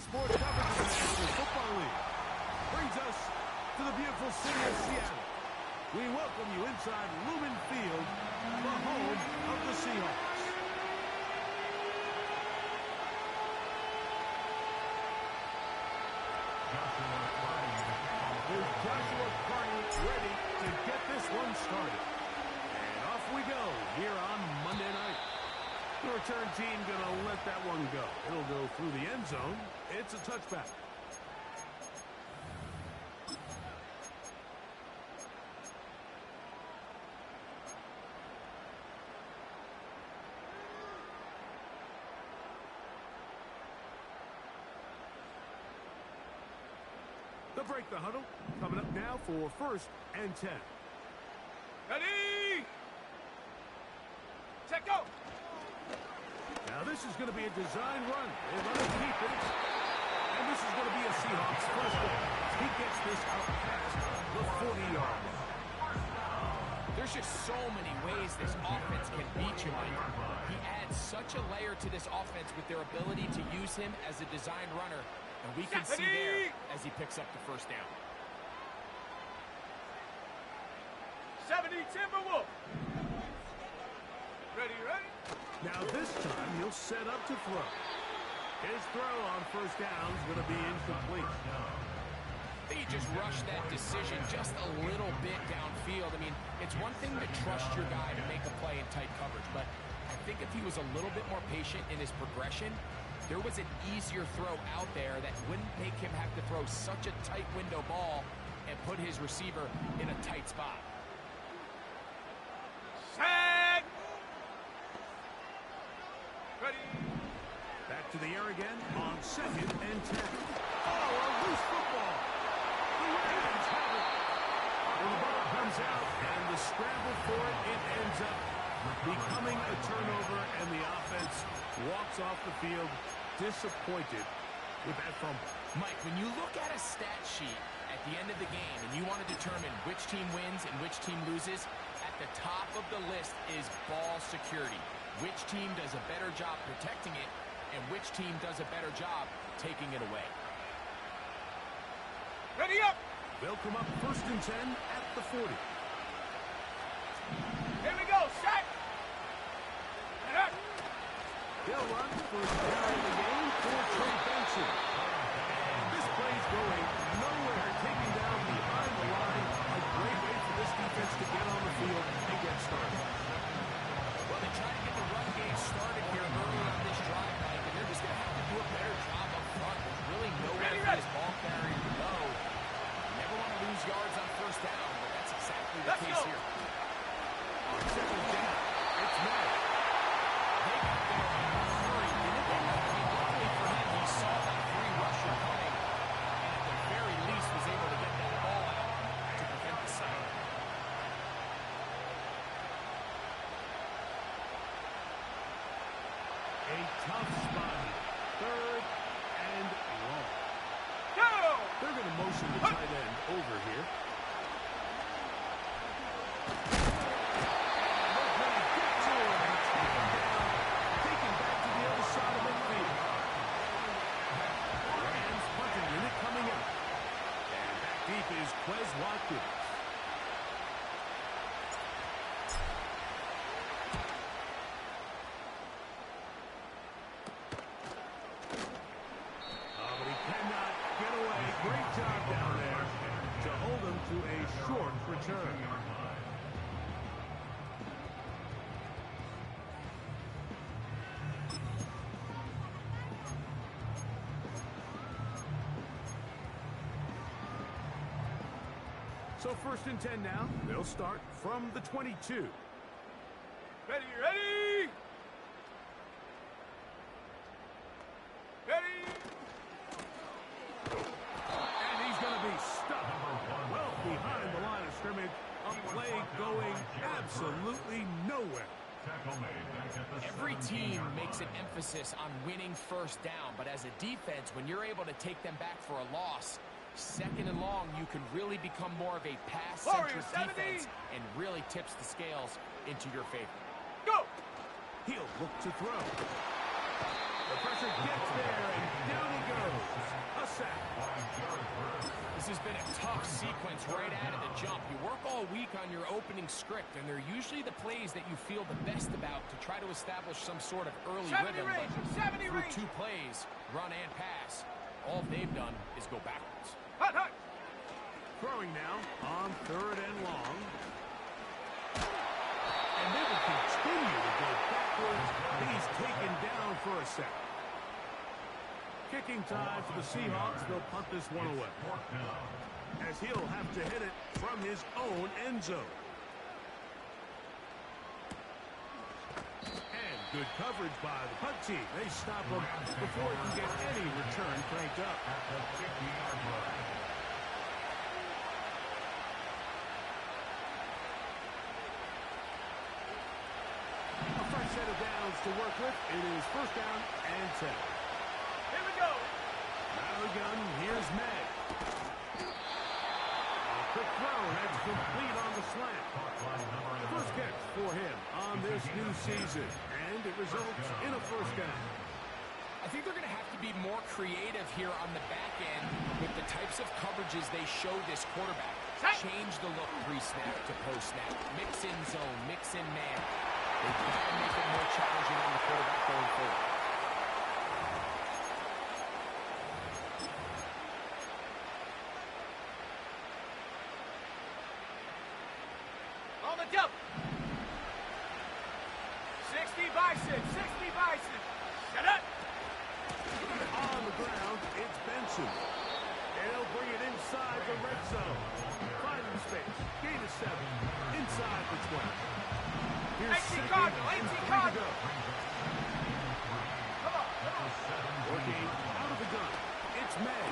sports coverage of the National Football League brings us to the beautiful city of Seattle. We welcome you inside Lumen Field, the home of the Seahawks. Here's Joshua Carney ready to get this one started. And off we go here on Monday night. The return team going to let that one go. It'll go through the end zone. It's a touchback. They'll break the huddle. Coming up now for 1st and 10. Ready! Set, go! Now this is going to be a design run. They let him keep it. And this is going to be a Seahawks first down. He gets this out past the 40-yard line. There's just so many ways this offense can beat you, Mike. He adds such a layer to this offense with their ability to use him as a design runner. And we can see there as he picks up the first down. 70 Timberwolf. Ready, ready? Now this time he'll set up to throw. His throw on first down is going to be incomplete. He just rushed that decision just a little bit downfield. I mean, it's one thing to trust your guy to make a play in tight coverage, but I think if he was a little bit more patient in his progression, there was an easier throw out there that wouldn't make him have to throw such a tight window ball and put his receiver in a tight spot. Set! Ready? Back to the air again on 2nd and 10. Oh, a loose football. The Ravens have it. And the ball comes out, and the scramble for it, it ends up becoming a turnover, and the offense walks off the field disappointed with that fumble. Mike, when you look at a stat sheet at the end of the game and you want to determine which team wins and which team loses, at the top of the list is ball security. Which team does a better job protecting it and which team does a better job taking it away. Ready up! They'll come up 1st and 10 at the 40. Here we go, set! They'll run first down in the game for Trey Benson. And this play's going nowhere, taking down behind the line. A great way for this defense to get on the field and get started. Well, they try to get the run game started here early on this drive, Mike, and they're just going to have to do a better job up front. There's really nowhere for this ball carrier to go. You never want to lose yards on first down, but that's exactly the case here. On 2nd down, it's Matt. They got there in a hurry, didn't they? I mean, luckily for him, he saw that free rusher coming, and at the very least was able to get that ball out to prevent the sack. A tough spot. 3rd and long. Go! They're going to motion the tight end over here. They're going to get to him and take him down. Take him back to the other side of midfield. Rams punting unit coming out. And back deep is Quez Watkins. But he cannot get away. Great job down there to hold him to a short return. So 1st and 10 now. They'll start from the 22. Ready, ready! Ready! And he's going to be stuck well behind the line of scrimmage. A play going absolutely nowhere. Every team makes an emphasis on winning first down, but as a defense, when you're able to take them back for a loss, 2nd and long, you can really become more of a pass-centric defense and really tips the scales into your favor. Go! He'll look to throw. The pressure gets there, and down he goes. A sack. This has been a tough sequence right out of the jump. You work all week on your opening script, and they're usually the plays that you feel the best about to try to establish some sort of early 70 rhythm. range, But 70 through range. 2 plays, run and pass, all they've done is go backwards. Hut, hut. Throwing now on 3rd and long. And they will continue to go backwards. He's taken down for a sack. Kicking time for the Seahawks. They'll punt this one away, as he'll have to hit it from his own end zone. And good coverage by the punt team. They stop him before he can get any return cranked up. A fresh set of downs to work with. It is 1st down and 10. Here we go. Out of the gun, here's May. A quick throw, that's complete on the slant. First catch for him on this new season, and it results in a 1st down. I think they're going to have to be more creative here on the back end with the types of coverages they show this quarterback. Change the look pre-snap to post-snap. Mix in zone, mix in man. They've got to make it more challenging on the quarterback going forward. On the double. 60 bicep, 60 bicep. Shut up. On the ground, it's Benson. They'll bring it inside the red zone. Finding space. Gain of 7. Inside the 12. Here's 2nd and 3 to go. Come on, come on. Working out of the gun. It's May.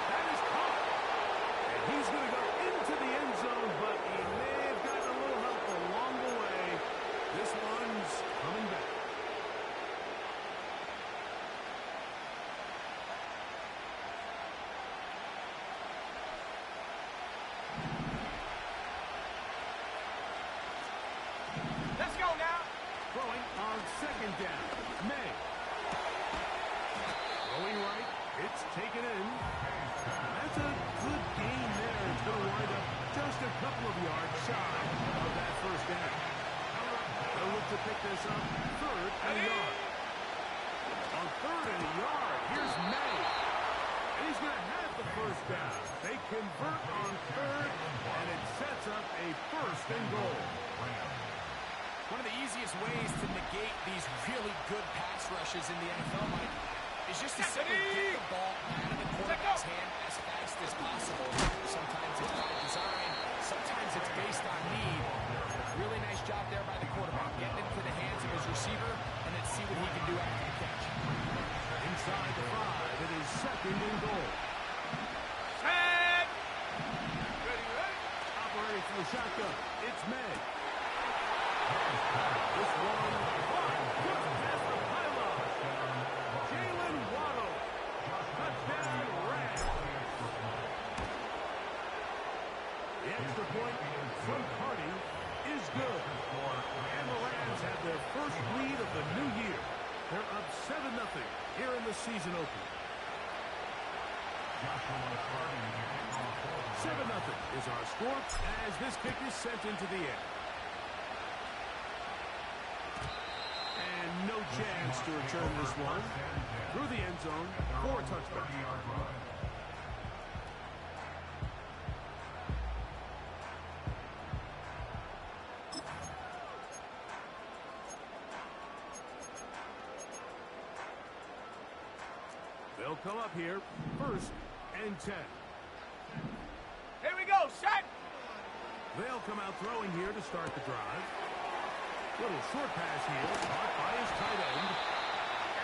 That is caught. And he's going to go into the end zone, but he may have gotten a little help along the way. This one's coming back. Let's go now. Throwing on 2nd down. May. Throwing right. It's taken in. That's a good gain there. It's going to wind up just a couple of yards shy of that 1st down. They'll look to pick this up. 3rd and a yard. On 3rd and a yard, here's May. And he's going to have the 1st down. They convert on 3rd, and it sets up a 1st and goal. One of the easiest ways to negate these really good pass rushes in the NFL, Mike, is just to simply get the ball out of the quarterback's hand as fast as possible. Sometimes it's by design, sometimes it's based on need. Really nice job there by the quarterback, getting it into the hands of his receiver, and then see what he can do after the catch. Inside the 5, it is 2nd and goal. Set. Ready, ready. Operating from the shotgun, it's May. This one, just past the pylon. Jalen Waddle, touchdown Rams. The extra point from Cardi is good. And the Rams have their first lead of the new year. They're up 7-0 here in the season opener. 7-0 is our score as this kick is sent into the air. And no chance to return this one through the end zone for a touchdown. They'll come up here, 1st and 10. Here we go. Set. They'll come out throwing here to start the drive. Little short pass here, caught by his tight end.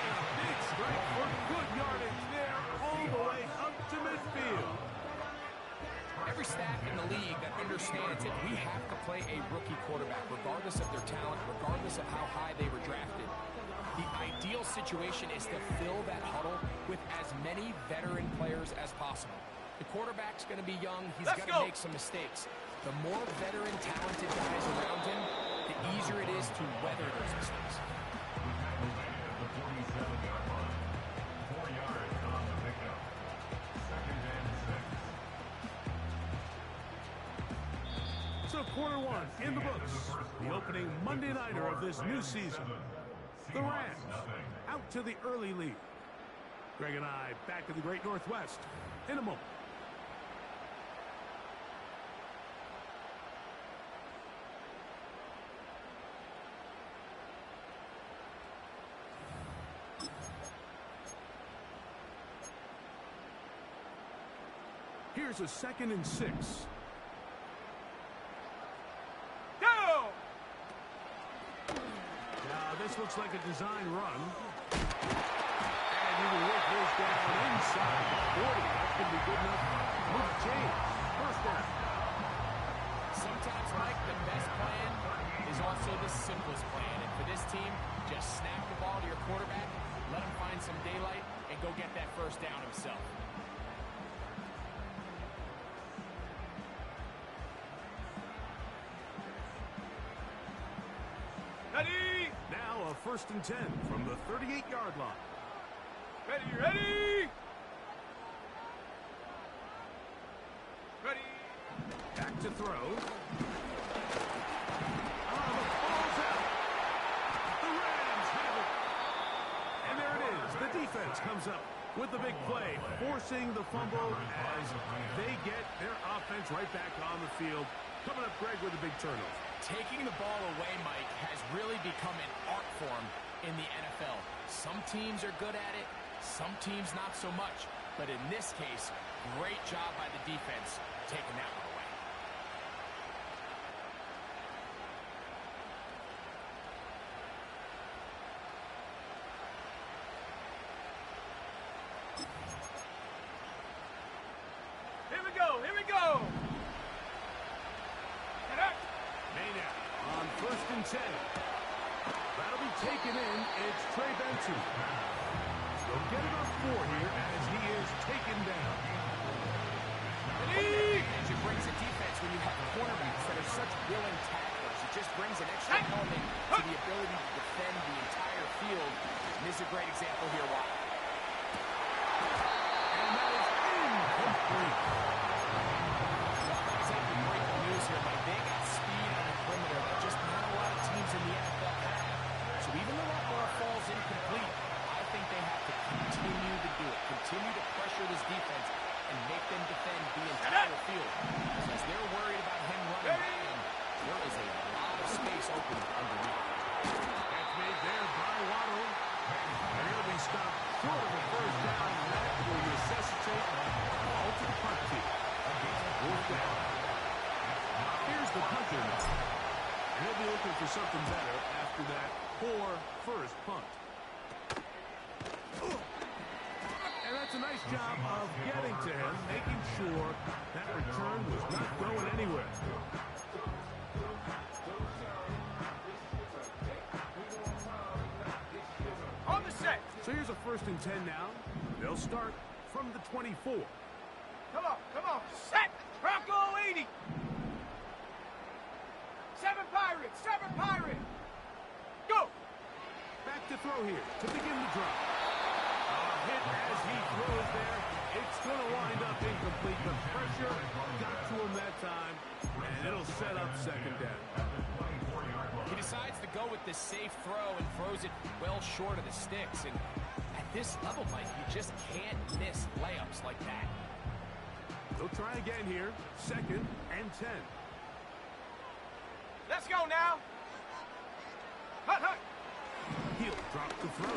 And a big strike for good yardage there, all the way up to midfield. Every staff in the league that understands it, we have to play a rookie quarterback, regardless of their talent, regardless of how high they were drafted. The ideal situation is to fill that huddle with as many veteran players as possible. The quarterback's going to be young. He's going to make some mistakes. The more veteran, talented guys around him, the easier it is to weather those mistakes. So quarter one in the books. The opening Monday nighter of this new season. The Rams out to the early lead. Greg and I back in the Great Northwest in a moment. Here's a 2nd and 6. Go! Now this looks like a design run. And he will work this down inside the 40. That's going to be good enough. Move change. First down. Sometimes, Mike, the best plan is also the simplest plan. And for this team, just snap the ball to your quarterback, let him find some daylight, and go get that first down himself. Ready! Now a 1st and 10 from the 38-yard line. Ready, ready! Ready! Back to throw. The ball's out. The Rams have it. And there it is. The defense comes up with the big play, forcing the fumble as they get their offense right back on the field. Coming up, Greg, with a big turnover. Taking the ball away, Mike, has really become an art form in the NFL. Some teams are good at it, some teams not so much. But in this case, great job by the defense taking that one away. Here we go, here we go! On 1st and 10. That'll be taken in. It's Trey Benson. He'll get it on 4 here as he is taken down. It brings a defense when you have cornerbacks that are such willing tacklers. It just brings an extra element to the ability to defend the entire field. And this is a great example here. Why? And that is incomplete. Guys, I have the breaking news here, Mike. They got speed on the perimeter that just not a lot of teams in the NFL have. So even though that ball falls incomplete, I think they have to continue to do it. Continue to pressure this defense and make them defend the entire field. Because they're worried about him running back, and there is a lot of space open underneath. That's made there by Waddle. And he'll be stopped short of the first down, and that will necessitate a ball to the punt team. 4th down. Here's the punter now. And he'll be looking for something better after that poor first punt. And that's a nice job of getting to him, making sure that return was not going anywhere. On the set! So here's a 1st and 10 now. They'll start from the 24. Come on, set! Bronco 80! 7 Pirate! Go! Back to throw here to begin the drive. Hit as he throws there. It's going to wind up incomplete. The pressure got to him that time, and it'll set up 2nd down. He decides to go with this safe throw and throws it well short of the sticks. And at this level, Mike, you just can't miss layups like that. They'll try again here. 2nd and 10. Let's go now! Hut! He'll drop the throw.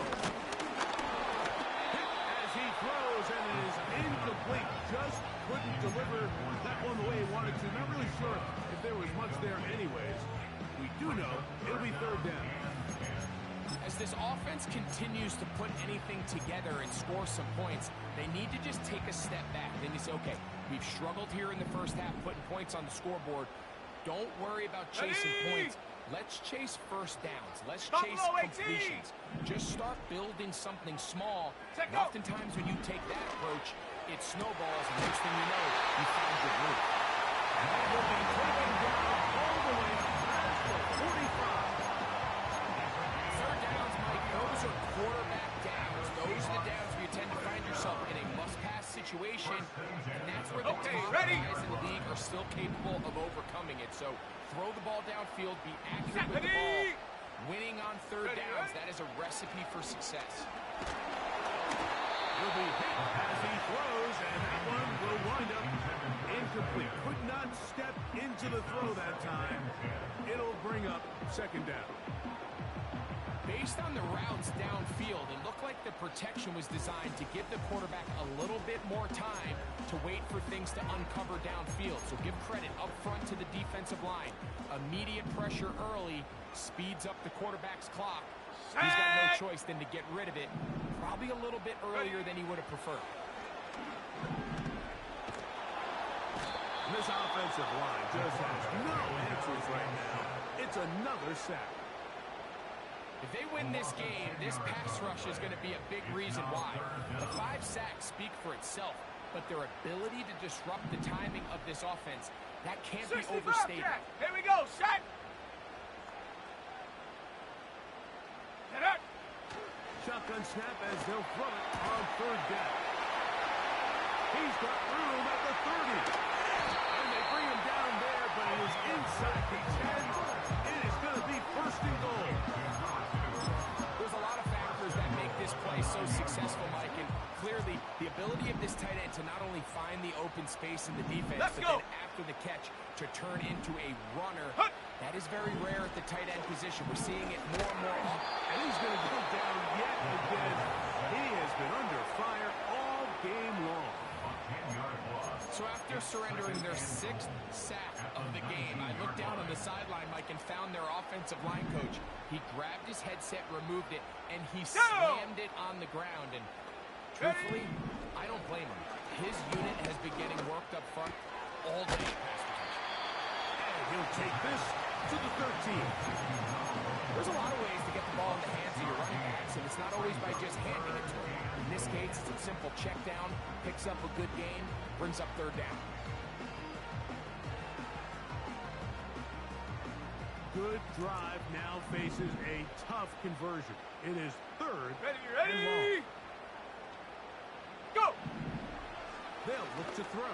Hit as he throws, and it is incomplete. Just couldn't deliver that one the way he wanted to. Not really sure if there was much there anyways. We do know it'll be 3rd down. As this offense continues to put anything together and score some points, they need to just take a step back. Then you say, okay, we've struggled here in the first half putting points on the scoreboard. Don't worry about chasing points. Let's chase first downs. Let's chase completions. Just start building something small. And oftentimes when you take that approach, it snowballs, and next thing you know, you find your groove. And that will be taken down all the way past the 45. 3rd downs, Mike, those are quarterback downs. Those are the downs where you tend to find yourself in a must-pass situation, and that's where the top guys in the league are still capable of overcoming it. So throw the ball downfield, be accurate with the ball. Winning on third downs, that is a recipe for success. Will be hit as he throws, and that one will wind up incomplete. Could not step into the throw that time. It'll bring up second down. Based on the routes downfield, it looked like the protection was designed to give the quarterback a little bit more time to wait for things to uncover downfield. So give credit up front to the defensive line. Immediate pressure early speeds up the quarterback's clock. He's got no choice than to get rid of it, probably a little bit earlier than he would have preferred. This offensive line just has no answers right now. It's another sack. If they win this game, this pass rush is going to be a big reason why. The 5 sacks speak for itself, but their ability to disrupt the timing of this offense, that can't be overstated. Here we go, set! Get up! Shotgun snap as they'll throw it on third down. He's got room at the 30. And they bring him down there, but he is inside the 10. It is going to be first and goal. There's a lot of factors that make this play so successful, Mike, and clearly the ability of this tight end to not only find the open space in the defense, but then after the catch to turn into a runner, that is very rare at the tight end position. We're seeing it more and more often. And he's going to go down yet again. He has been under fire all game long. So after surrendering their 6th sack of the game, I looked down on the sideline, Mike, and found their offensive line coach. He grabbed his headset, removed it, and he slammed it on the ground. And truthfully, I don't blame him. His unit has been getting worked up front all day. And he'll take this to the 13. There's a lot of ways to get the ball in the hands of your running backs, and it's not always by just handing it to them. In this case, it's a simple check down, picks up a good gain, brings up third down. Good drive now faces a tough conversion. It is third and Ready? long. Go! They'll look to throw.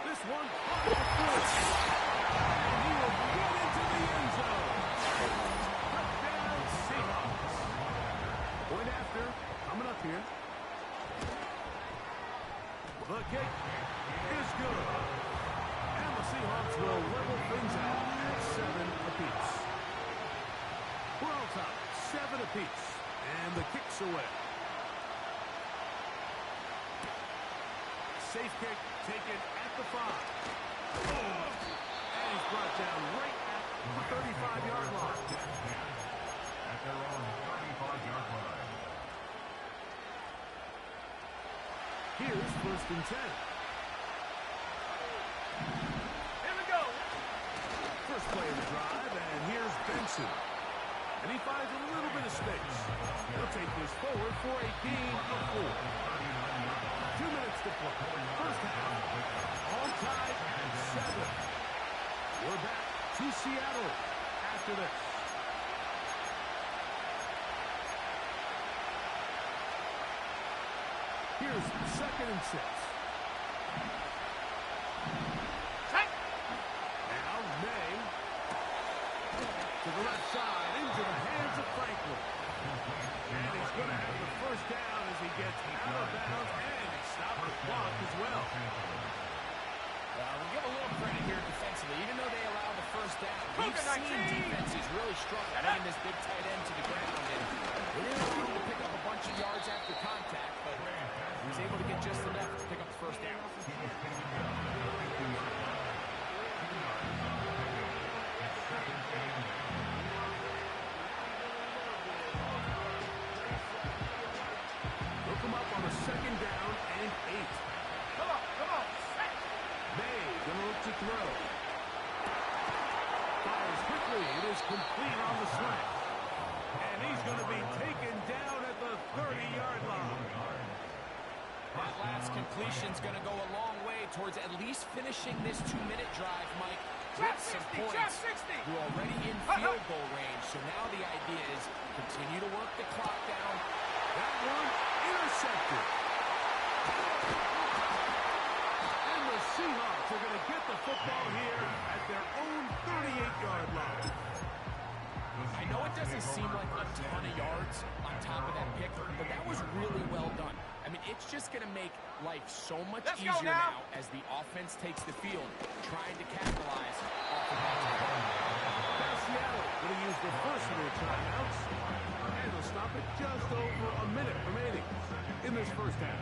This one on the foot. And he will get into the end zone. Touchdown Seahawks. Point after, coming up here. The kick is good. And the Seahawks will level things out at 7 apiece. We're all tied, 7 apiece. And the kick's away. Safe kick taken at the 5. Oh, and he's brought down right at the 35-yard line. At their own 35-yard line. Here's first and 10. Here we go! First play of the drive, and here's Benson. And he finds a little bit of space. He'll take this forward for a gain of 4. 2 minutes to play. First half. All tied at 7. We're back to Seattle after this. Here's second and 6. Now May to the left side into the hands of Franklin. And he's going to have the first down as he gets out of bounds and stop the clock as well. We'll give a little credit here defensively. Even though they allow the first down, we've seen defenses really struggle getting this big tight end to the ground. And they didn't allow him to pick up a bunch of yards after contact, but he was able to get just enough to pick up the first down. Look him up on a second down and 8. Come on! May gonna look to throw. Fires quickly. It is complete on the slant. And he's gonna be taken down at the 30-yard line. That last completion's going to go a long way towards at least finishing this 2-minute drive, Mike, with some points. You're already in field goal range, so now the idea is continue to work the clock down. That one intercepted. And just going to make life so much Let's go easier now. now as the offense takes the field, trying to capitalize off of that. Now Seattle going to use the first of their timeouts. And they'll stop it just over a minute remaining in this first half.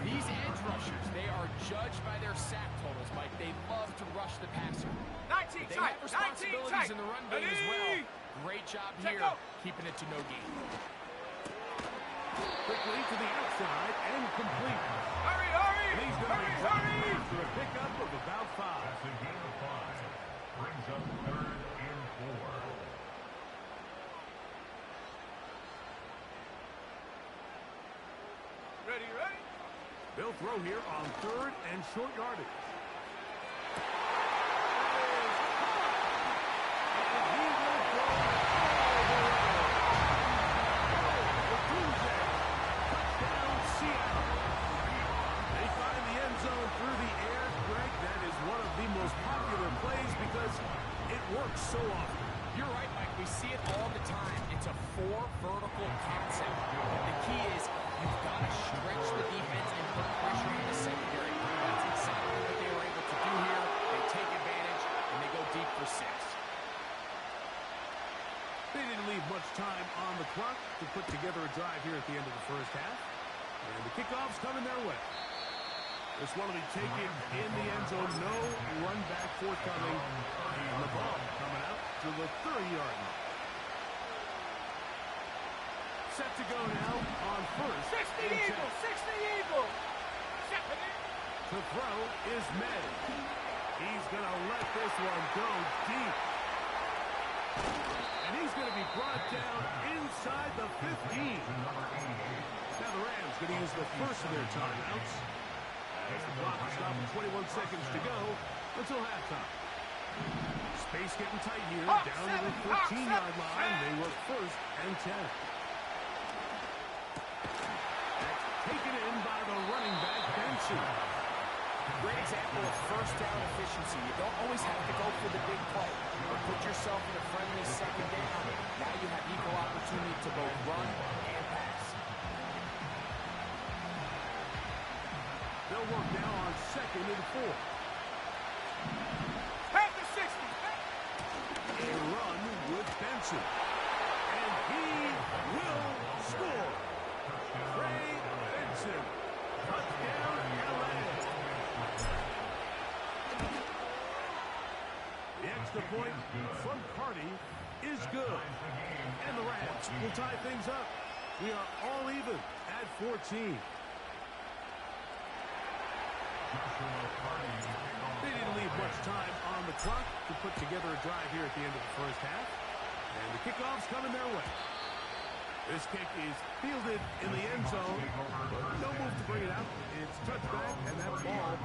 These edge rushers, they are judged by their sack totals, Mike. They love to rush the passer. 19 They tight, have responsibilities in the run game as well. Great job Check here, out. keeping it to no gain. Quickly to the outside and complete. Hurry, hurry! And he's going to be Hurry, dropped hurry! after a pickup of about 5. That's a gain of 5. Brings up 3rd and 4. Ready, ready? They'll throw here on 3rd and short yardage. Works so often. You're right, Mike. We see it all the time. It's a 4 vertical concept. And the key is you've got to stretch the defense and put pressure on the secondary. That's exactly what they were able to do here. They take advantage, and they go deep for 6. They didn't leave much time on the clock to put together a drive here at the end of the first half. And the kickoff's coming their way. This one will be taken in the end zone. No run back forthcoming. And the ball coming out to the 30-yard line. Set to go now on 1st. 60 Eagle, 60 Eagle! To throw is May. He's going to let this one go deep. And he's going to be brought down inside the 15. Now the Rams going to use the first of their timeouts. As the clock is stopped with 21 seconds to go until halftime. Space getting tight here. Hawk Down to the 14-yard line. They work 1st and 10. That's taken in by the running back, Benson. Great example of first down efficiency. You don't always have to go for the big play or put yourself in a friendly second down. Now you have equal opportunity to both run and pass. They'll work now on 2nd and 4. Pass the 60! A run with Benson. And he will score. Trey Benson. Touchdown, LA. The extra point from Carty is good. And the Rams will tie things up. We are all even at 14. They didn't leave much time on the clock to put together a drive here at the end of the first half. And the kickoff's coming their way. This kick is fielded in the end zone, but no move to bring it out. It's touchback, and that ball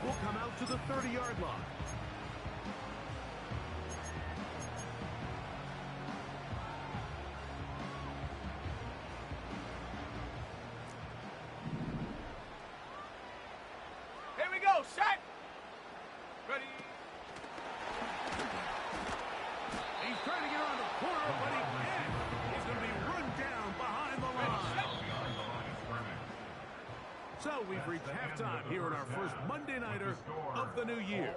will come out to the 30-yard line. Here we go, set! Ready? He's trying to get around the corner, but he can't. He's going to be run down behind the line. So we've reached halftime here in our first Monday Nighter of the new year.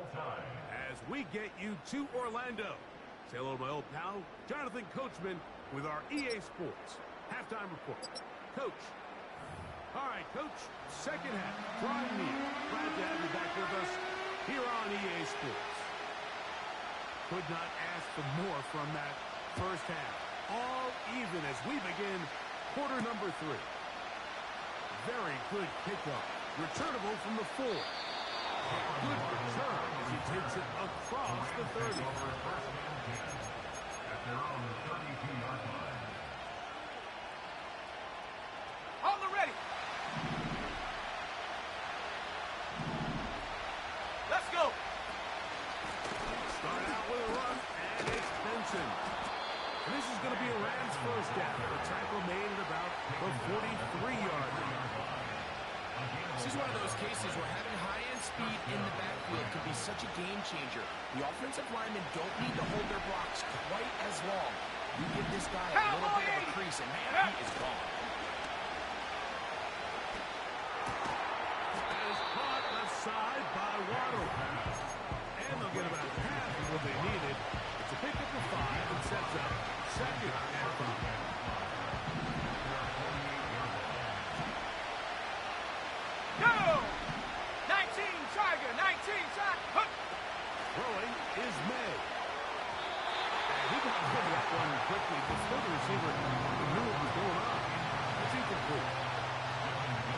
As we get you to Orlando. Say hello to my old pal, Jonathan Coachman, with our EA Sports halftime report. Coach. All right, Coach, second half. Drawing near. Glad to have you back with us here on EA Sports. Could not ask for more from that first half. All even as we begin quarter number 3. Very good kickoff. Returnable from the 4. Good return as he takes it across the 30. At their own 32-yard line. On the ready! Let's go! Start out with a run, and it's Benson. And this is going to be a Rams first down. The tackle made at about the 43-yard line. This is one of those cases where having high-end speed in the backfield can be such a game changer. The offensive linemen don't need to hold their blocks quite as long. You give this guy a little bit of a crease, and man, he is gone. That one quickly before the receiver knew what was going on. It's incomplete.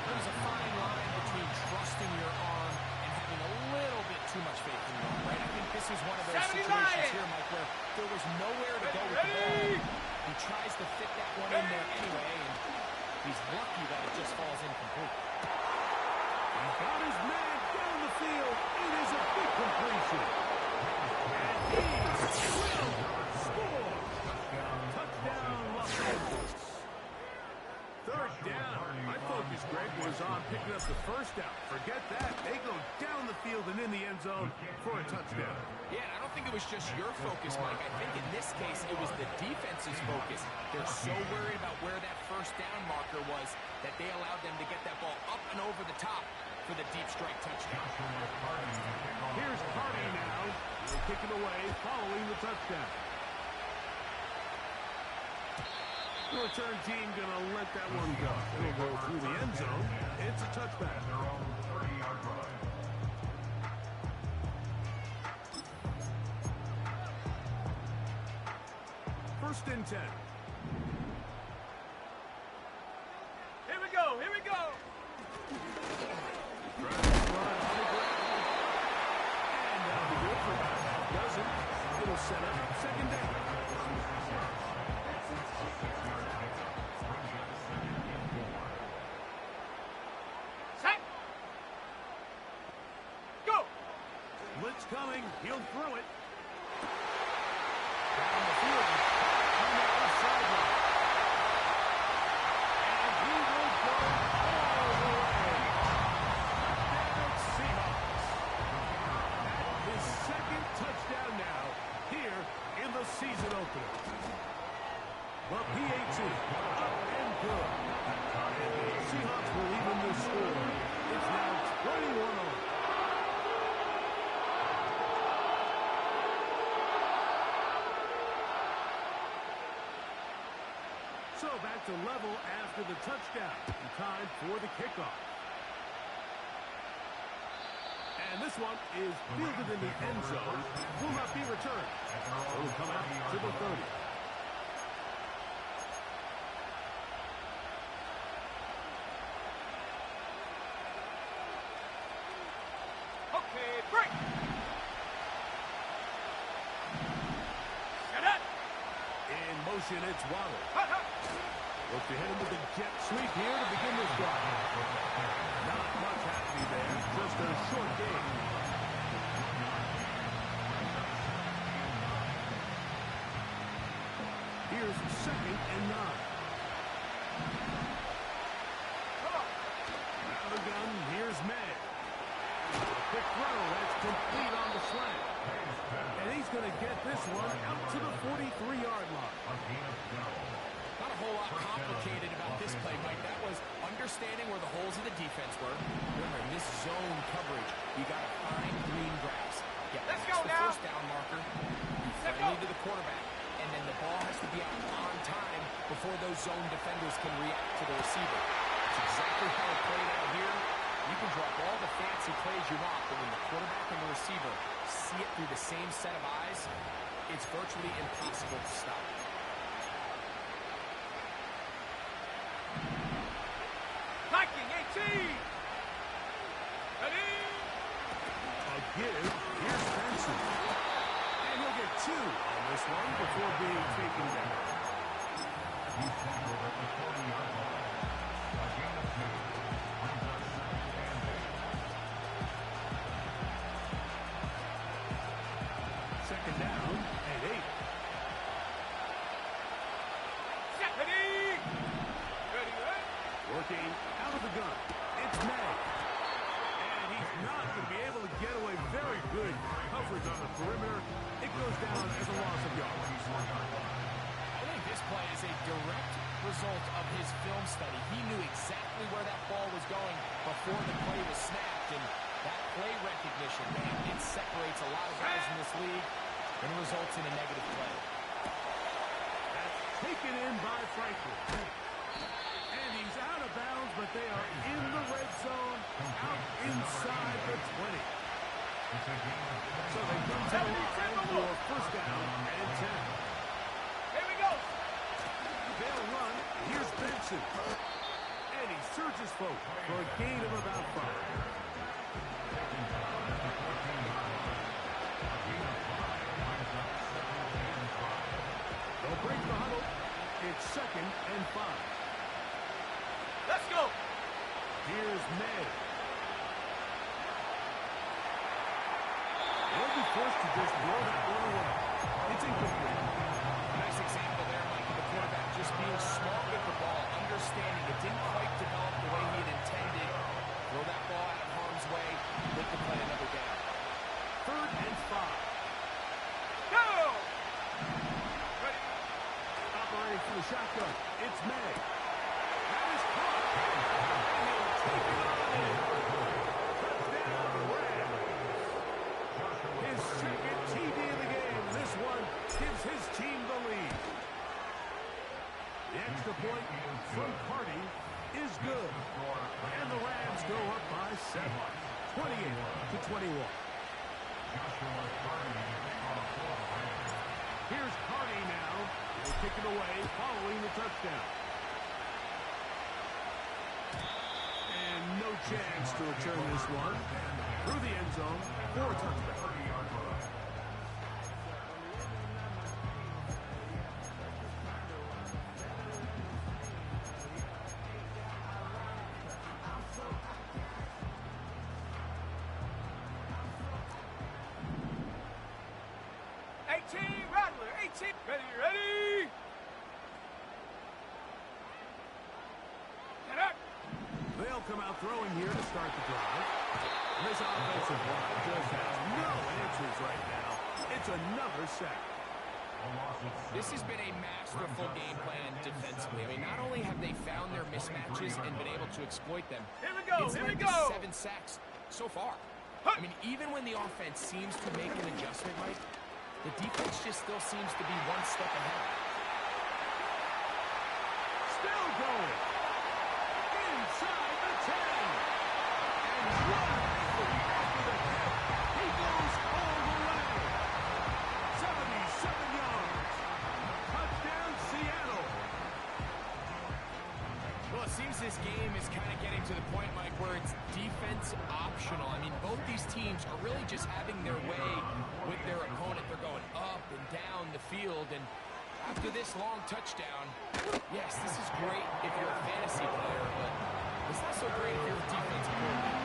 There's a fine line between trusting your arm and having a little bit too much faith in your arm, right? I think this is one of those situations here, Mike, where there was nowhere to go with the ball. He tries to fit that one in there anyway, and he's lucky that it just falls incomplete. He's got his man down the field. It is a big completion. And he will score. Touchdown, Los Angeles. Third down. My focus, Greg, was on picking up the first down. Forget that. They go down the field and in the end zone for a touchdown. Yeah, and I don't think it was just your focus, Mike. I think in this case, it was the defense's focus. They're so worried about where that first down marker was that they allowed them to get that ball up and over the top for the deep strike touchdown. Here's Hardy now. He'll kick it away following the touchdown. The return team going to let that one go. It'll go through the end zone. It's a touchback. First and 10. Here we go. Here we go. And that'll be good for about half dozen. It'll set up second down. Set. Go. Blitz coming. He'll throw it. Down the field. On the left sideline. And he will go all the way. Touchdown Seahawks. His second touchdown now here in the season opener. The PAT up and good. And the Seahawks will even the score. It's now 21-0. So back to level after the touchdown. Time for the kickoff. And this one is fielded in the end zone. Will not be returned. It will come out to the 30. Okay, break. Set it. In motion, it's Waddle. Hut, hut. Look to hit him with a jet sweep here to begin this drive. Not much happening there. Just a short game. Here's second and 9. Out of the gun, here's May. Quick throw, that's complete on the slant. And he's going to get this one out to the 43-yard line. Not a whole lot complicated about this play, Mike. That was understanding where the holes of the defense were. Remember, in this zone coverage, you got to find green grass. Yeah, Let's that's go the now. first down marker. You Let's friendly go. to the quarterback, and then the ball has to be out on time before those zone defenders can react to the receiver. That's exactly how it played out here. You can drop all the fancy plays you want, but when the quarterback and the receiver see it through the same set of eyes, it's virtually impossible to stop. Viking 18. Ready. Again, here's Benson. And he'll get 2 on this one before being taken down. He's tackled at the 40-yard line. A gain of 2. Brings up second and 8. Second down and 8. Set. Ready. Ready, ready. Working out of the gun. It's May. And he's not going to be able to get away. Very good coverage on the perimeter. It goes down as a loss of yards. I think this play is a direct result of his film study. He knew exactly where that ball was going before the play was snapped, and that play recognition, man, it separates a lot of guys in this league and results in a negative play. That's taken in by Franklin. And he's out of bounds, but they are in the red zone, out inside the 20. So they come to the line for first down and 10. Jackson. And he surges forward for a gain of about 5. They'll break the huddle. It's 2nd and 5. Let's go. Here's May. They'll be forced to just blow that one away. It's incomplete. Nice example there, Mike, of the quarterback just being smart with the ball, understanding it didn't quite develop the way he had intended. Throw that ball out of harm's way, make the play another down. 3rd and 5. Go. Ready. Operating from the shotgun. It's May. That is caught. And he'll take it on in. Touchdown, Rams. His 2nd TD of the game. This one gives his team the lead. The extra point from Carty is good. And the Rams go up by 7. 28-21. Here's Carty now. He'll kick it away following the touchdown. And no chance to return this one. Through the end zone for a touchdown. Rattler, 18. Ready. Get up. They'll come out throwing here to start the drive. This offensive line just has no answers right now. It's another sack. This has been a masterful game plan defensively. I mean, not only have they found their mismatches and been able to exploit them, Here we go. it's led to 7 sacks so far. I mean, even when the offense seems to make an adjustment, Mike, the defense just still seems to be one step ahead. Still going. Inside the 10. And one after the catch. He goes all the way. 77 yards. Touchdown, Seattle. Well, it seems this game is kind of getting to the point, Mike, where it's defense optional. I mean, both these teams are really just having their way with their opponent. They're going up and down the field, and after this long touchdown, yes, this is great if you're a fantasy player, but it's not so great if you're a defensive coordinator.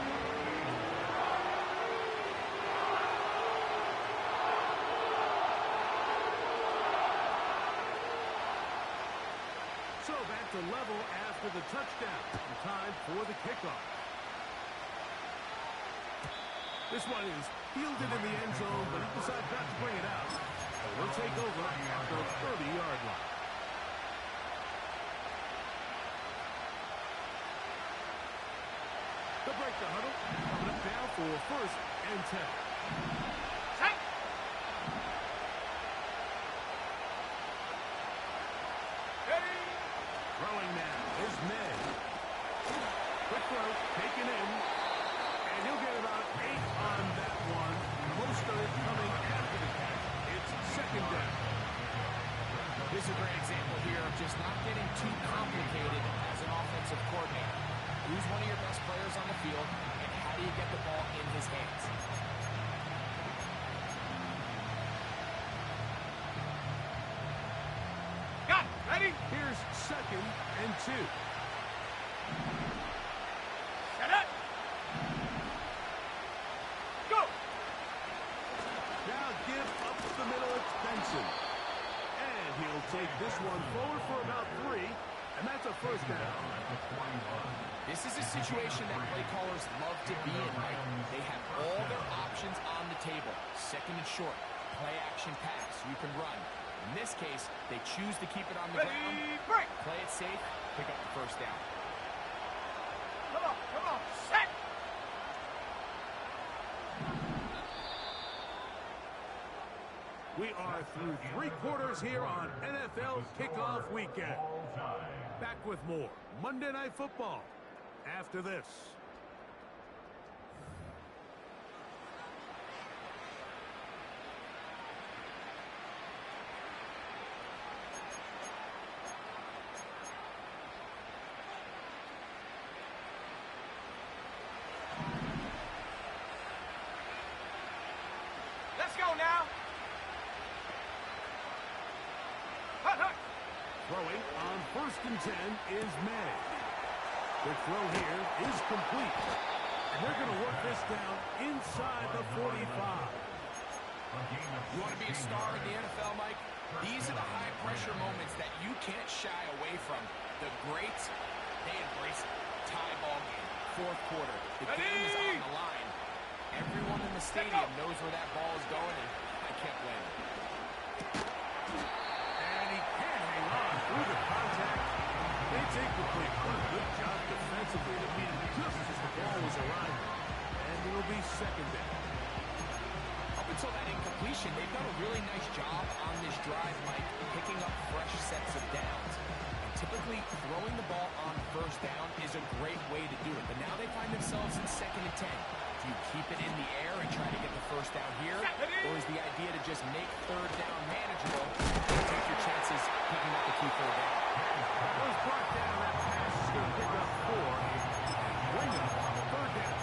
So back to level after the touchdown. Time for the kickoff. This one is fielded in the end zone, but he decides not to bring it out. So we'll take over at the 30-yard line. To break the huddle, coming up now for 1st and 10. Set. Ready. Throwing now is May. Quick throw, taken in. And he'll get about 8 on that one. Most of it coming after the catch. It's 2nd down. This is a great example here of just not getting too complicated as an offensive coordinator. Who's one of your best players on the field, and how do you get the ball in his hands? Got it. Ready. Here's 2nd and 2. Set up. Go. Now give up the middle, it's Benson. And he'll take this one forward for about 3, and that's a 1st down. This is a situation that play callers love to be in, right? They have all their options on the table. 2nd and short, play action pass, you can run. In this case, they choose to keep it on the Ready. ground, Break. play it safe, pick up the 1st down. Come on. Set. We are through 3 quarters here on NFL Kickoff Weekend. Back with more Monday Night Football after this. First and 10 is made. The throw here is complete. And they're going to work this down inside the 45. You want to be a star in the NFL, Mike? These are the high-pressure moments that you can't shy away from. The greats, they embrace it. Tie ball game, fourth quarter. The game is on the line. Everyone in the stadium knows where that ball is going, and I can't blame them. And he can't hang on through the contact. It's incomplete. What a good job defensively to meet him just as the ball was arriving. And it'll be second down. Up until that incompletion, they've done a really nice job on this drive, Mike, picking up fresh sets of downs. And typically, throwing the ball on first down is a great way to do it. But now they find themselves in second and 10. Do you keep it in the air and try to get the first down here? Or is the idea to just make third down manageable and take your chances picking up the key third down? Was brought down. That pass is going to pick up 4 and bring it on third down.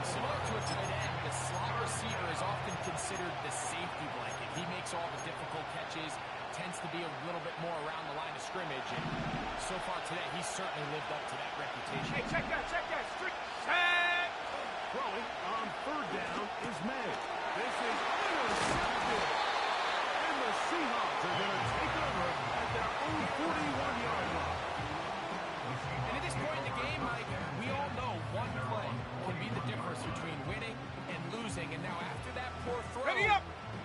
Similar to a tight end, the slot receiver is often considered the safety blanket. He makes all the difficult catches, tends to be a little bit more around the line of scrimmage, and so far today, he's certainly lived up to that reputation. Hey, check that, street set! Throwing on third down is made. This is intercepted. And the Seahawks are going to take over at their own 41-yard line. And at this point in the game, Mike, we all know one play can be the difference between winning and losing. And now after that poor throw,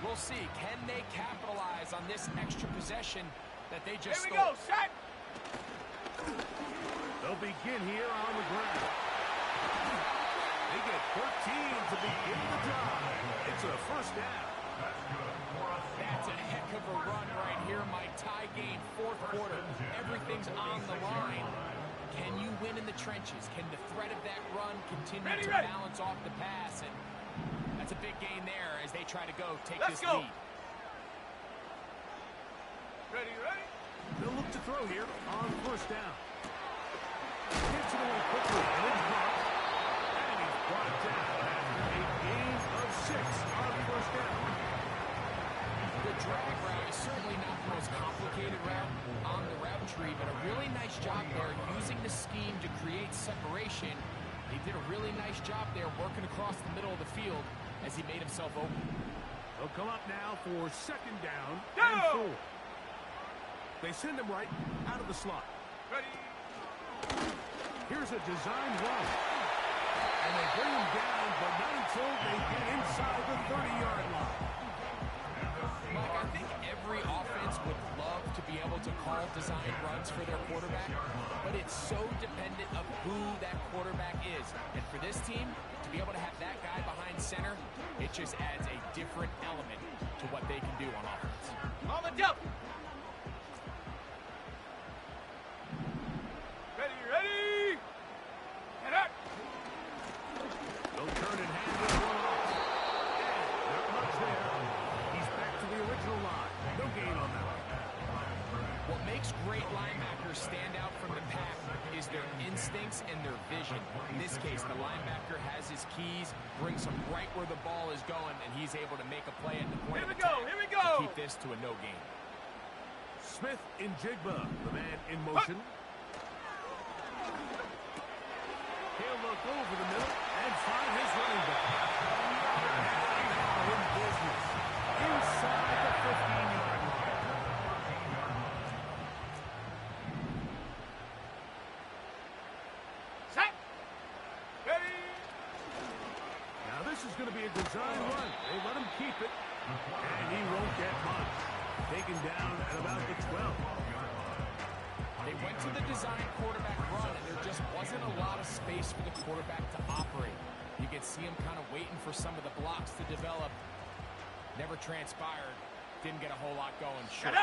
we'll see. Can they capitalize on this extra possession that they just stole? Here we go, set! They'll begin here on the ground. They get 13 to begin the drive. It's a first down. That's a heck of a run right here, Mike. Tie game, fourth quarter. Everything's on the line. Can you win in the trenches? Can the threat of that run continue to balance off the pass? And that's a big gain there as they try to take this lead. Ready? They'll look to throw here on first down. Gets it away quickly, and it's blocked. And he's brought down after a gain of 6 on first down. The drag route is certainly not the most complicated route on the route tree, but a really nice job there using the scheme to create separation. He did a really nice job there working across the middle of the field as he made himself open. They'll come up now for second down and 4. They send him right out of the slot. Ready? Here's a design run. And they bring him down, but not until they get inside the 30-yard line. Mike, I think every offense would love to be able to call design runs for their quarterback, but it's so dependent of who that quarterback is. And for this team, to be able to have that guy behind center, it just adds a different element to what they can do on offense. On the jump! Ready? Get up! They'll turn and hand this one off. And not much there. He's back to the original line. No gain on that one. What makes great linebackers stand out from the pack is their instincts and their vision. In this case, the linebacker has his keys, brings him right where the ball is going, and he's able to make a play at the point of attack to keep this to a no gain. Smith in Jigba, the man in motion. He'll look over the middle and find his running back. Now in business. Inside the 15-yard line. Set! Ready? Now this is going to be a design run. They let him keep it. And he won't get much. Taken down at about the 12. They went to the design quarterback run, and there just wasn't a lot of space for the quarterback to operate. You could see him kind of waiting for some of the blocks to develop. Never transpired. Didn't get a whole lot going. Sure.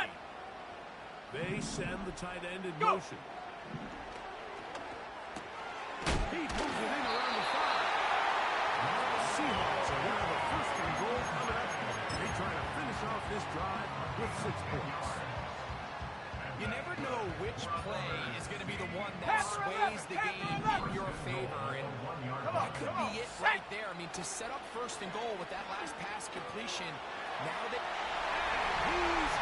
They send the tight end in motion. He moves it in around the 5. Now the Seahawks are going to have a first and goal coming up. They try to finish off this drive with 6 points. You never know which play is going to be the one that sways the game in your favor, and that could be it right there. I mean, to set up first and goal with that last pass completion, now that... He's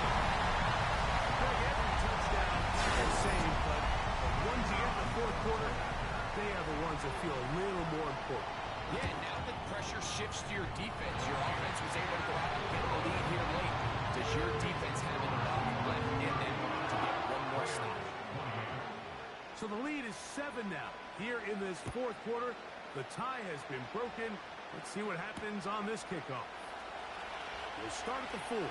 in! feel a little more important. Yeah, now the pressure shifts to your defense. Your offense was able to go out and get the lead here late. Does your defense have enough left in them to get one more stop? So the lead is 7 now. Here in this fourth quarter, the tie has been broken. Let's see what happens on this kickoff. We'll start at the 4.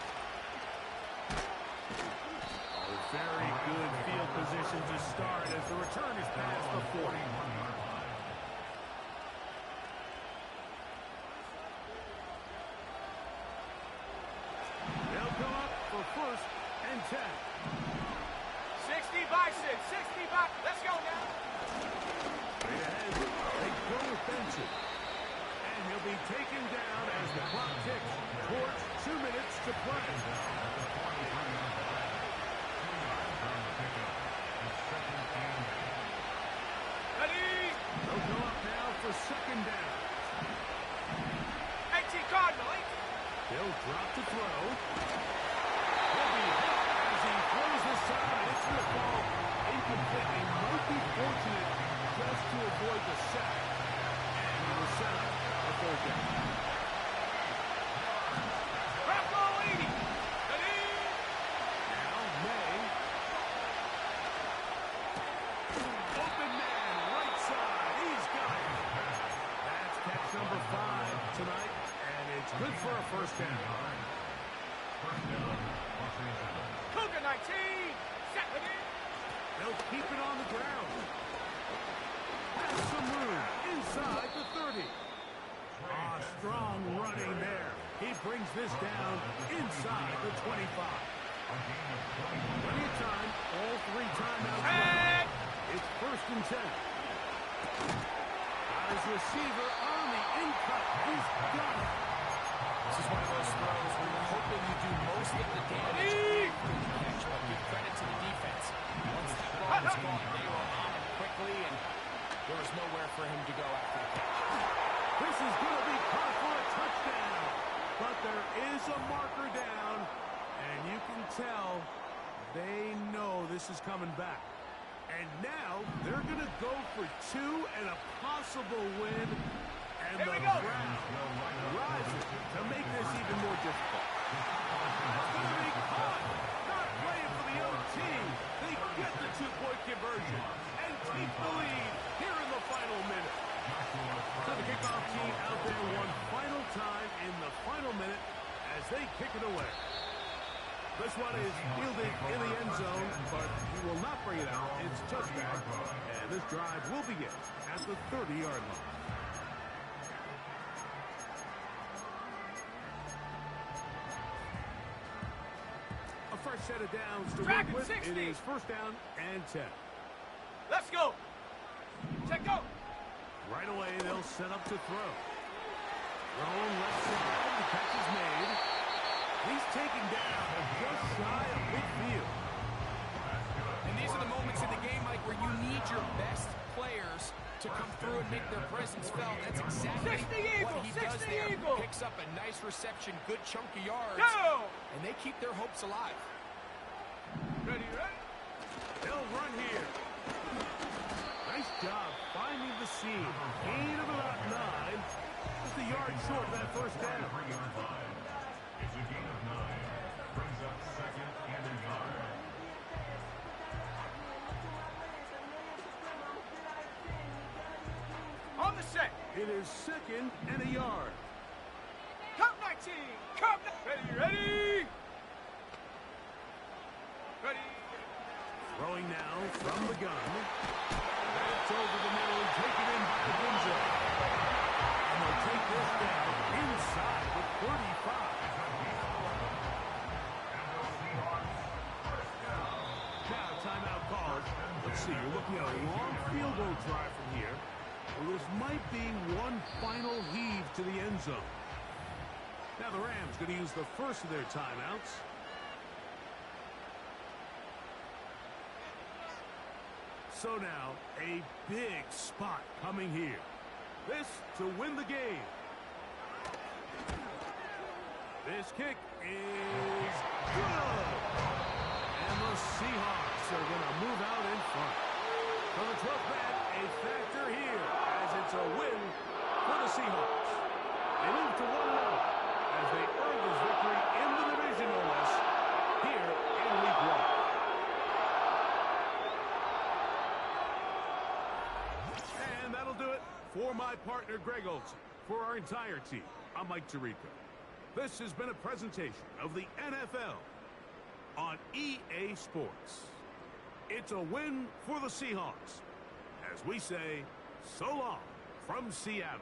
Very good field position to start as the return is past the 40. They'll come up for 1st and 10. 60 by 6, 60 by... Let's go now. Straight ahead, they go with Benson. And he'll be taken down as the clock ticks towards 2 minutes to play. Ready? They'll go up now for 2nd down. 18 Cardinal, 18. They'll drop to throw. He'll be hit as he throws this time. It's going to fall incomplete. He might be fortunate just to avoid the sack. And he will set up a 3rd down. Bravo, 80. Ready? Now May. Open man, right side. He's got it. That's catch number 5 tonight. And it's good for a 1st down. Cougar 19. Set. Ready? They'll keep it on the ground. Has some room inside the 30. Strong running there. He brings this down inside the 25. Plenty of time. All 3 timeouts. Head. It's 1st and 10. Got his receiver on the in-cut. He's got it. This is one of those throws where you're hoping you do most of the damage after the catch, but give credit to the defense. Once that ball was gone, they were on him quickly, and there was nowhere for him to go after the catch. This is going to be caught for a touchdown. But there is a marker down, and you can tell they know this is coming back. And now they're going to go for 2 and a possible win. And Here the we go. crowd rises to make this even more difficult. That's going to be caught. Not playing for the OT. They get the 2-point conversion and take the lead here in the final minute. So the kickoff team out there one final time in the final minute as they kick it away. This one is fielded in the end zone, but he will not bring it out. It's touchback, and this drive will begin at the 30-yard line. A fresh set of downs to work with. 60. It is 1st down and 10. Let's go. Check go. Right away, they'll set up to throw. Thrown left side, the catch is made. He's taken down just shy of midfield. And these are the moments in the game, Mike, where you need your best players to come through and make their presence felt. That's exactly 60 what he does 60 there. Eagle. Picks up a nice reception, good chunk of yards, Go. and they keep their hopes alive. Ready, ready? They'll run here. Nice job finding the seam. Gain of about 9. Just a yard short of that 1st down. It's a gain of 9. Brings up 2nd and a yard. On the set. It is 2nd and a yard. Count 19. Count. Ready, ready. Ready. Throwing now from the gun. That's over the middle and taken in by Gunzo. And they'll take this down inside the 35. Now, timeout called. Let's see, you're looking at a long field goal drive from here. Well, this might be one final heave to the end zone. Now the Rams going to use the first of their timeouts. So now, a big spot coming here. This to win the game. This kick is good. And the Seahawks are going to move out in front. For the 12th man, a factor here as it For my partner, Greg Olson, for our entire team, I'm Mike Tirico. This has been a presentation of the NFL on EA Sports. It's a win for the Seahawks. As we say, so long from Seattle.